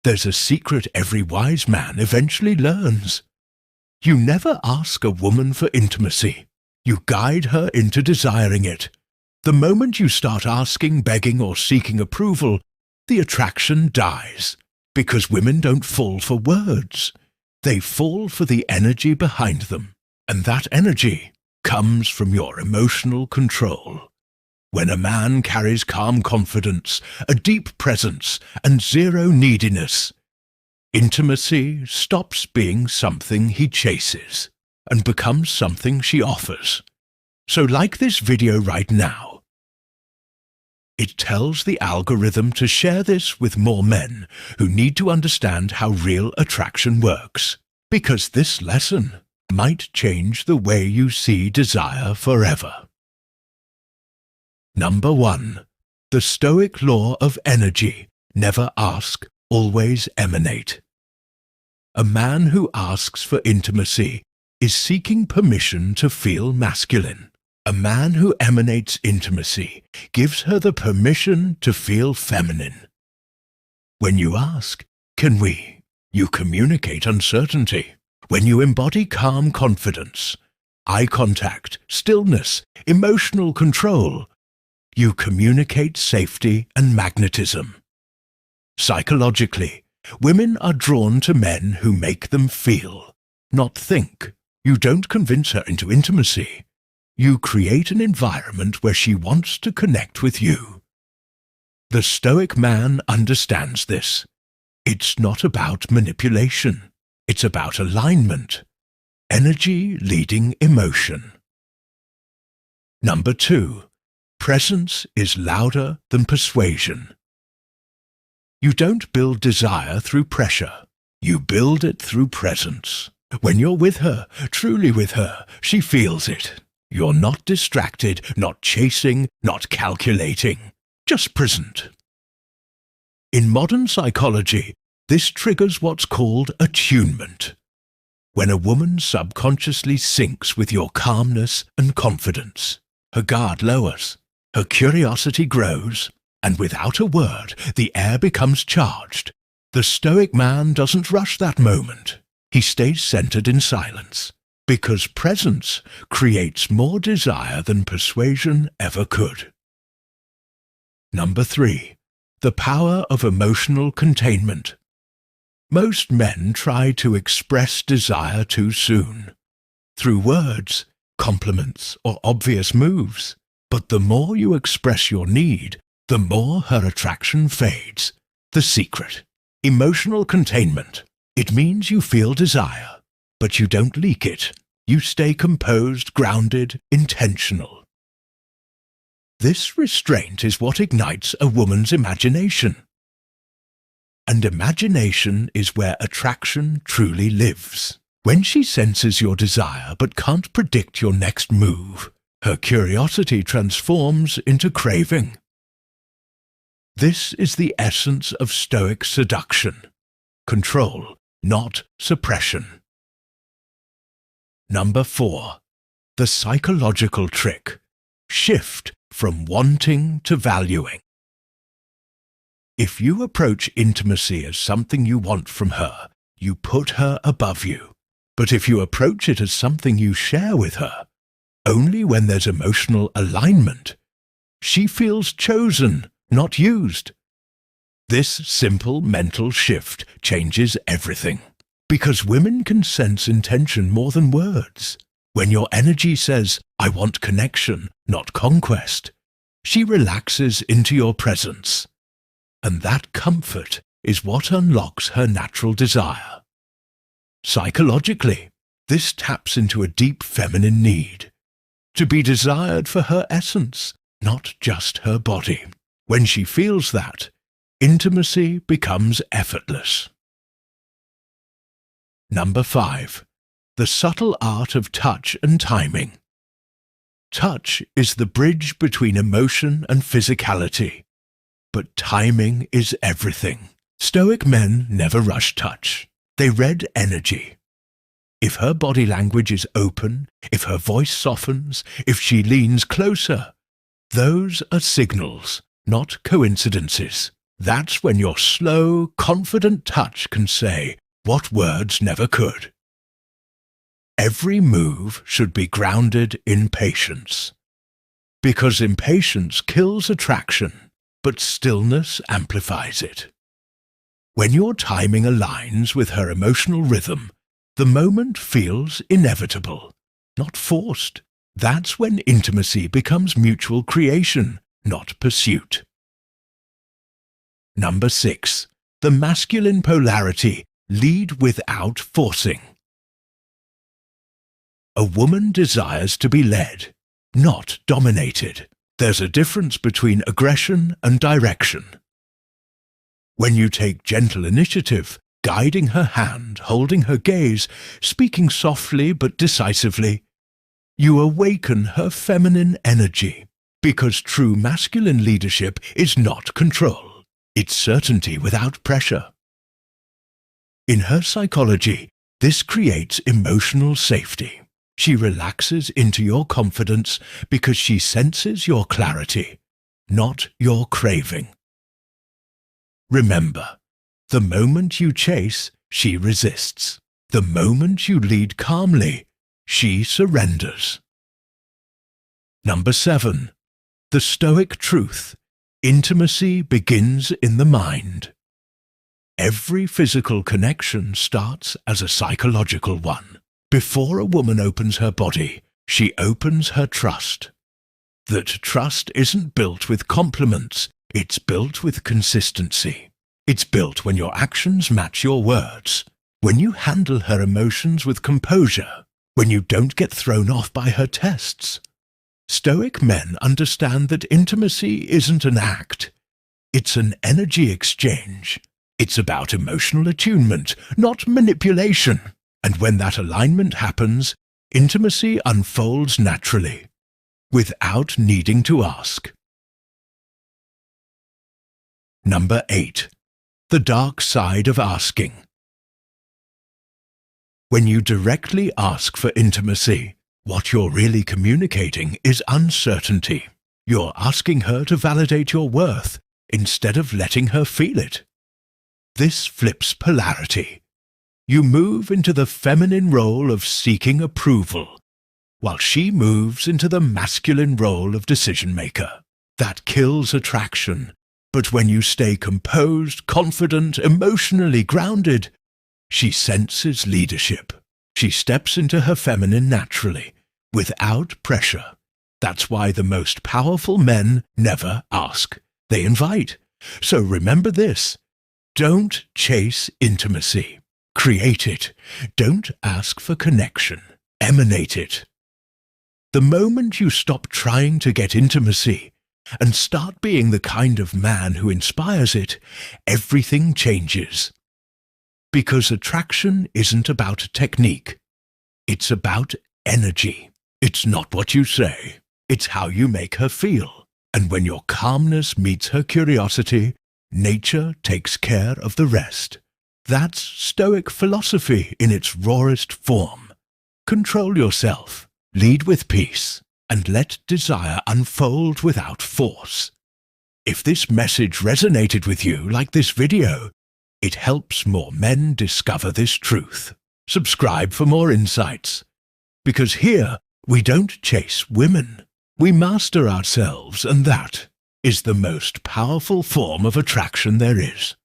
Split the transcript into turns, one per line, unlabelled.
There's a secret every wise man eventually learns. You never ask a woman for intimacy. You guide her into desiring it. The moment you start asking, begging, or seeking approval, the attraction dies, because women don't fall for words. They fall for the energy behind them, and that energy comes from your emotional control. When a man carries calm confidence, a deep presence, and zero neediness, intimacy stops being something he chases and becomes something she offers. So like this video right now. It tells the algorithm to share this with more men who need to understand how real attraction works, because this lesson might change the way you see desire forever. Number 1. The Stoic law of energy. Never ask, always emanate. A man who asks for intimacy is seeking permission to feel masculine. A man who emanates intimacy gives her the permission to feel feminine. When you ask, "Can we?" you communicate uncertainty. When you embody calm confidence, eye contact, stillness, emotional control, you communicate safety and magnetism. Psychologically, women are drawn to men who make them feel, not think. You don't convince her into intimacy. You create an environment where she wants to connect with you. The Stoic man understands this. It's not about manipulation. It's about alignment. Energy leading emotion. Number 2. Presence is louder than persuasion. You don't build desire through pressure. You build it through presence. When you're with her, truly with her, she feels it. You're not distracted, not chasing, not calculating, just present. In modern psychology, this triggers what's called attunement. When a woman subconsciously syncs with your calmness and confidence, her guard lowers. Her curiosity grows, and without a word, the air becomes charged. The Stoic man doesn't rush that moment. He stays centered in silence, because presence creates more desire than persuasion ever could. Number 3. The power of emotional containment. Most men try to express desire too soon, through words, compliments, or obvious moves. But the more you express your need, the more her attraction fades. The secret. Emotional containment. It means you feel desire, but you don't leak it. You stay composed, grounded, intentional. This restraint is what ignites a woman's imagination. And imagination is where attraction truly lives. When she senses your desire but can't predict your next move, her curiosity transforms into craving. This is the essence of Stoic seduction. Control, not suppression. Number 4. The psychological trick. Shift from wanting to valuing. If you approach intimacy as something you want from her, you put her above you. But if you approach it as something you share with her, only when there's emotional alignment, she feels chosen, not used. This simple mental shift changes everything, because women can sense intention more than words. When your energy says, "I want connection, not conquest," she relaxes into your presence. And that comfort is what unlocks her natural desire. Psychologically, this taps into a deep feminine need, to be desired for her essence, not just her body. When she feels that, intimacy becomes effortless. Number 5. The subtle art of touch and timing. Touch is the bridge between emotion and physicality, but timing is everything. Stoic men never rush touch. They read energy. If her body language is open, if her voice softens, if she leans closer, those are signals, not coincidences. That's when your slow, confident touch can say what words never could. Every move should be grounded in patience. Because impatience kills attraction, but stillness amplifies it. When your timing aligns with her emotional rhythm, the moment feels inevitable, not forced. That's when intimacy becomes mutual creation, not pursuit. Number 6. The masculine polarity: lead without forcing. A woman desires to be led, not dominated. There's a difference between aggression and direction. When you take gentle initiative, guiding her hand, holding her gaze, speaking softly but decisively, you awaken her feminine energy, because true masculine leadership is not control. It's certainty without pressure. In her psychology, this creates emotional safety. She relaxes into your confidence because she senses your clarity, not your craving. Remember, the moment you chase, she resists. The moment you lead calmly, she surrenders. Number 7. The Stoic truth: intimacy begins in the mind. Every physical connection starts as a psychological one. Before a woman opens her body, she opens her trust. That trust isn't built with compliments, it's built with consistency. It's built when your actions match your words, when you handle her emotions with composure, when you don't get thrown off by her tests. Stoic men understand that intimacy isn't an act, it's an energy exchange. It's about emotional attunement, not manipulation. And when that alignment happens, intimacy unfolds naturally, without needing to ask. Number 8. The dark side of asking. When you directly ask for intimacy, what you're really communicating is uncertainty. You're asking her to validate your worth instead of letting her feel it. This flips polarity. You move into the feminine role of seeking approval, while she moves into the masculine role of decision-maker. That kills attraction, but when you stay composed, confident, emotionally grounded, she senses leadership. She steps into her feminine naturally, without pressure. That's why the most powerful men never ask. They invite. So remember this: don't chase intimacy. Create it. Don't ask for connection. Emanate it. The moment you stop trying to get intimacy and start being the kind of man who inspires it, everything changes. Because attraction isn't about technique. It's about energy. It's not what you say. It's how you make her feel. And when your calmness meets her curiosity, nature takes care of the rest. That's Stoic philosophy in its rawest form. Control yourself, lead with peace, and let desire unfold without force. If this message resonated with you like this video, it helps more men discover this truth. Subscribe for more insights. Because here, we don't chase women. We master ourselves, and that is the most powerful form of attraction there is.